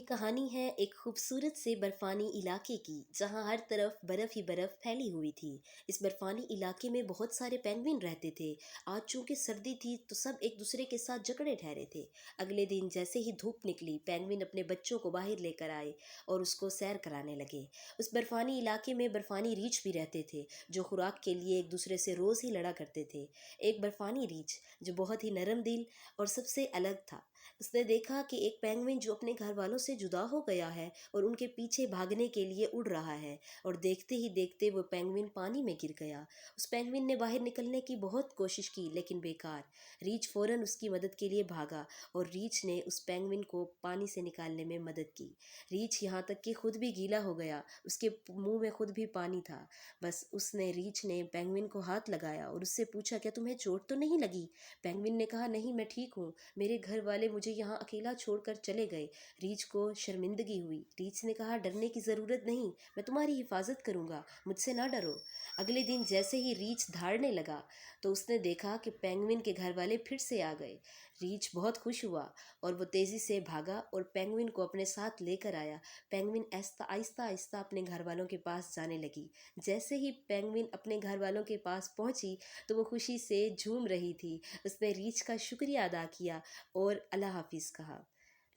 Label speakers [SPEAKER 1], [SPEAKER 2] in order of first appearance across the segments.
[SPEAKER 1] कहानी है एक खूबसूरत से बर्फानी इलाके की जहां हर तरफ बर्फ ही बर्फ फैली हुई थी। इस बर्फानी इलाके में बहुत सारे पेंगुइन रहते थे। आज चूंकि सर्दी थी तो सब एक दूसरे के साथ जकड़े ठहरे थे। अगले दिन जैसे ही धूप निकली पेंगुइन अपने बच्चों को बाहर लेकर आए और उसको सैर कराने लगे। उस बर्फानी इलाके में बर्फानी रीछ भी रहते थे जो खुराक के लिए एक दूसरे से रोज ही लड़ा करते थे। एक बर्फानी रीछ जो बहुत ही नरम दिल और सबसे अलग था, उसने देखा कि एक पेंगुइन जो अपने घर वालों से जुदा हो गया है और उनके पीछे भागने के लिए उड़ रहा है। और देखते ही देखते वो पेंगुइन पानी में गिर गया। उस पेंगुइन ने बाहर निकलने की बहुत कोशिश की लेकिन बेकार। रीछ फौरन उसकी मदद के लिए भागा और रीछ ने उस पेंगुइन को पानी से निकालने में मदद की। रीछ यहाँ तक कि खुद भी गीला हो गया, उसके मुंह में खुद भी पानी था। बस उसने रीछ ने पेंगुइन को हाथ लगाया और उससे पूछा, क्या तुम्हें चोट तो नहीं लगी? पेंगुइन ने कहा, नहीं, मैं ठीक हूँ, मेरे घर वाले मुझे यहाँ अकेला छोड़कर चले गए। रीछ को शर्मिंदगी हुई। रीछ ने कहा, डरने की ज़रूरत नहीं, मैं तुम्हारी हिफाजत करूँगा, मुझसे ना डरो। अगले दिन जैसे ही रीछ धाड़ने लगा तो उसने देखा कि पेंगुइन के घर वाले फिर से आ गए। रीछ बहुत खुश हुआ और वो तेज़ी से भागा और पेंगुइन को अपने साथ लेकर आया। पेंगुइन आहिस्ता आहिस्ता आहिस्ता अपने घर वालों के पास जाने लगी। जैसे ही पेंगुइन अपने घर वालों के पास पहुंची तो वो खुशी से झूम रही थी। उसने रीछ का शुक्रिया अदा किया और अल्लाह हाफिज़ कहा।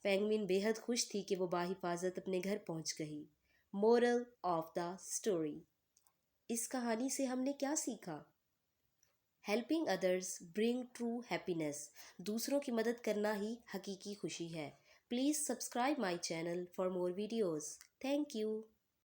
[SPEAKER 1] पेंगुइन बेहद खुश थी कि वो बाहिफाजत अपने घर पहुंच गई। मोरल ऑफ द स्टोरी, इस कहानी से हमने क्या सीखा? Helping others bring true happiness. दूसरों की मदद करना ही हकीकी खुशी है। Please subscribe my channel for more videos. Thank you.